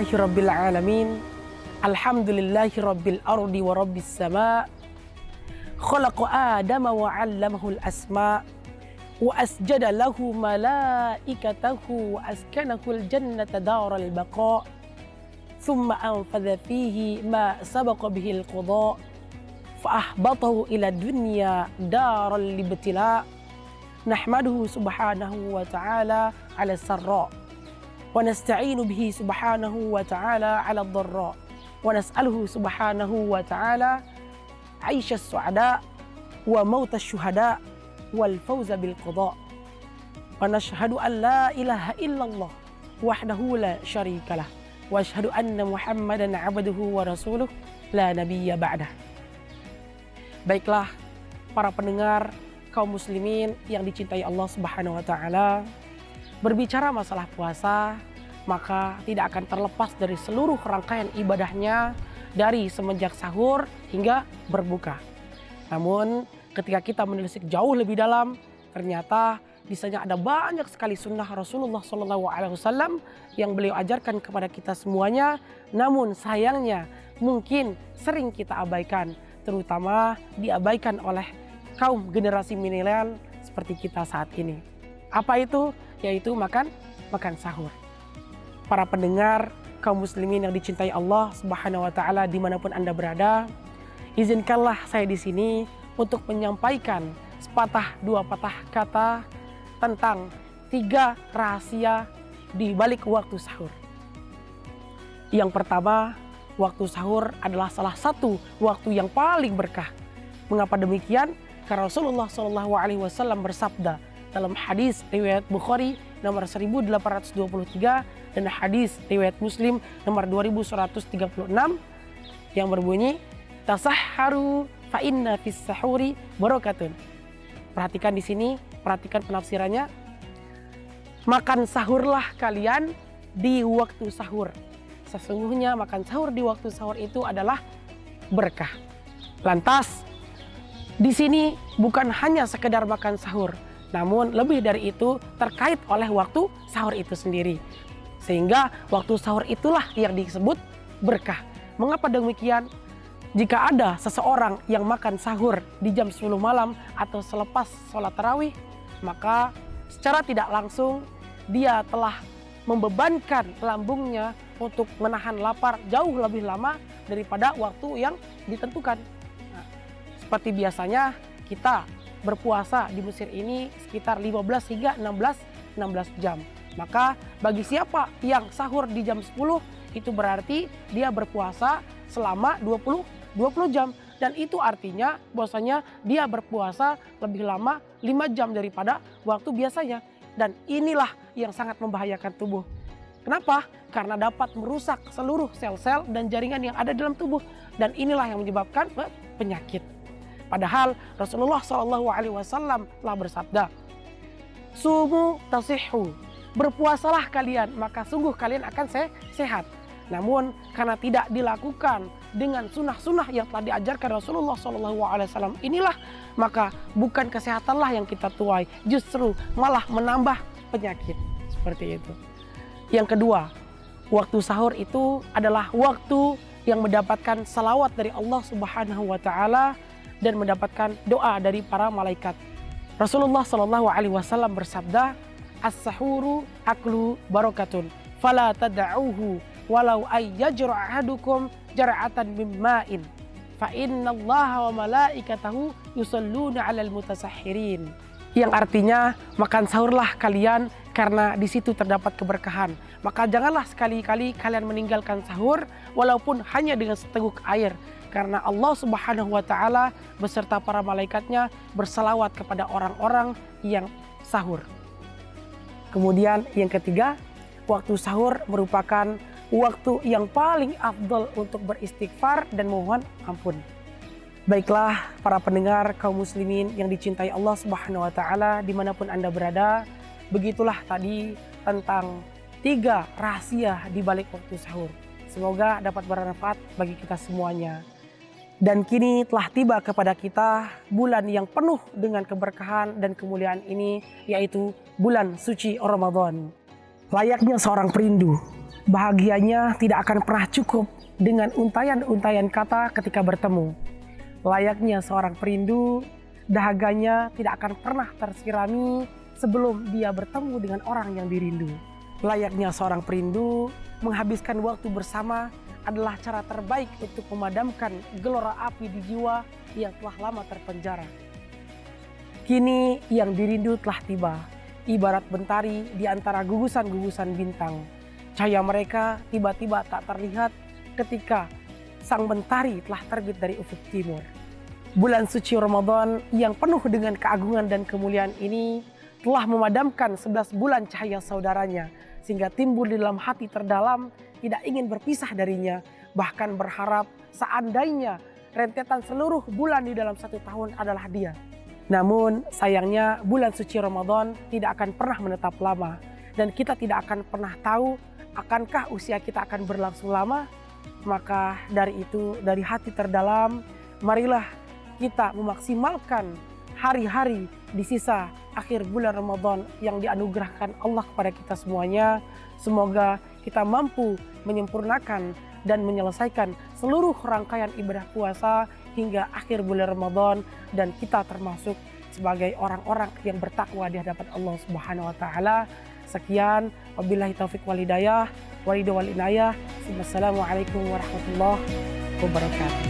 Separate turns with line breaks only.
Alhamdulillahi rabbil alamin. Alhamdulillahi rabbil ardi wa rabbis sama. Khalaqa Adama wa 'allamahul asma. Wa asjada lahu malaikatahu wa askanahul jannata daral baqa. Thumma anfadha fihi ma sabaqa bihil qada. Fa ahbatahu ila dunya daral libtila. Nahmaduhu subhanahu wa ta'ala 'ala sarra. Wa nasta'inu bihi subhanahu wa ta'ala 'ala ad-dharra. Wa nas'aluhu subhanahu wa ta'ala 'aisha as-su'ada wa mauta asy-syuhada wal fawza bil qada. Wa nashhadu an la ilaha illallah wahdahu la syarikalah wa asyhadu anna Muhammadan 'abduhu wa rasuluh la nabiyya ba'dah. Baiklah para pendengar kaum muslimin yang dicintai Allah Subhanahu wa taala, berbicara masalah puasa, maka tidak akan terlepas dari seluruh rangkaian ibadahnya dari semenjak sahur hingga berbuka. Namun ketika kita menelisik jauh lebih dalam, ternyata di sana ada banyak sekali sunnah Rasulullah SAW yang beliau ajarkan kepada kita semuanya. Namun sayangnya mungkin sering kita abaikan, terutama diabaikan oleh kaum generasi milenial seperti kita saat ini. Apa itu? Yaitu makan sahur. Para pendengar kaum muslimin yang dicintai Allah Subhanahu wa taala dimanapun Anda berada, izinkanlah saya di sini untuk menyampaikan sepatah dua patah kata tentang 3 rahasia di balik waktu sahur. Yang pertama, waktu sahur adalah salah satu waktu yang paling berkah. Mengapa demikian? Karena Rasulullah SAW bersabda dalam hadis riwayat Bukhari nomor 1823 dan hadis riwayat Muslim nomor 2136 yang berbunyi, tasahharu fa inna fis sahuri barakatun. Perhatikan di sini, perhatikan penafsirannya. Makan sahurlah kalian di waktu sahur. Sesungguhnya makan sahur di waktu sahur itu adalah berkah. Lantas di sini bukan hanya sekedar makan sahur, namun lebih dari itu terkait oleh waktu sahur itu sendiri. Sehingga waktu sahur itulah yang disebut berkah. Mengapa demikian? Jika ada seseorang yang makan sahur di jam 10 malam atau selepas sholat tarawih, maka secara tidak langsung dia telah membebankan lambungnya untuk menahan lapar jauh lebih lama daripada waktu yang ditentukan. Nah, seperti biasanya kita berpuasa di Mesir ini sekitar 15 hingga 16 jam. Maka bagi siapa yang sahur di jam 10, itu berarti dia berpuasa selama 20 jam. Dan itu artinya bahwasanya dia berpuasa lebih lama 5 jam daripada waktu biasanya. Dan inilah yang sangat membahayakan tubuh. Kenapa? Karena dapat merusak seluruh sel-sel dan jaringan yang ada dalam tubuh. Dan inilah yang menyebabkan penyakit. Padahal Rasulullah SAW telah bersabda, sumu tasihhu, berpuasalah kalian maka sungguh kalian akan sehat. Namun karena tidak dilakukan dengan sunnah-sunnah yang telah diajarkan Rasulullah SAW inilah, maka bukan kesehatanlah yang kita tuai, justru malah menambah penyakit. Seperti itu. Yang kedua, waktu sahur itu adalah waktu yang mendapatkan salawat dari Allah Subhanahu wa taala dan mendapatkan doa dari para malaikat. Rasulullah SAW bersabda, as-sahuru aklu barakatun, fala tad'uhu walau ayyajra ahadukum jar'atan min ma'in, fa innallaha wa malaikatahu yusalluna 'alal mutasahhirin. Yang artinya, makan sahurlah kalian karena di situ terdapat keberkahan. Maka janganlah sekali-kali kalian meninggalkan sahur walaupun hanya dengan seteguk air. Karena Allah Subhanahu wa taala beserta para malaikatnya bersalawat kepada orang-orang yang sahur. Kemudian yang ketiga, waktu sahur merupakan waktu yang paling afdal untuk beristighfar dan mohon ampun. Baiklah para pendengar kaum muslimin yang dicintai Allah Subhanahu wa taala dimanapun Anda berada, begitulah tadi tentang 3 rahasia di balik waktu sahur. Semoga dapat bermanfaat bagi kita semuanya. Dan kini telah tiba kepada kita bulan yang penuh dengan keberkahan dan kemuliaan ini, yaitu bulan suci Ramadan. Layaknya seorang perindu, Bahagianya tidak akan pernah cukup dengan untayan-untayan kata ketika bertemu. Layaknya seorang perindu, dahaganya tidak akan pernah tersirami sebelum dia bertemu dengan orang yang dirindu. Layaknya seorang perindu, menghabiskan waktu bersama adalah cara terbaik untuk memadamkan gelora api di jiwa yang telah lama terpenjara. Kini yang dirindu telah tiba, ibarat mentari di antara gugusan-gugusan bintang. Cahaya mereka tiba-tiba tak terlihat ketika sang mentari telah terbit dari ufuk timur. Bulan suci Ramadan yang penuh dengan keagungan dan kemuliaan ini telah memadamkan 11 bulan cahaya saudaranya, sehingga timbul di dalam hati terdalam tidak ingin berpisah darinya, bahkan berharap seandainya rentetan seluruh bulan di dalam satu tahun adalah dia. Namun sayangnya bulan suci Ramadan tidak akan pernah menetap lama, dan kita tidak akan pernah tahu akankah usia kita akan berlangsung lama. Maka dari itu, dari hati terdalam, marilah kita memaksimalkan hari-hari di sisa akhir bulan Ramadan yang dianugerahkan Allah kepada kita semuanya. Semoga kita mampu menyempurnakan dan menyelesaikan seluruh rangkaian ibadah puasa hingga akhir bulan Ramadan, dan kita termasuk sebagai orang-orang yang bertakwa di hadapan Allah Subhanahu wa taala. Sekian, wabillahi taufik wal hidayah, wal inayah. Wassalamualaikum warahmatullahi wabarakatuh.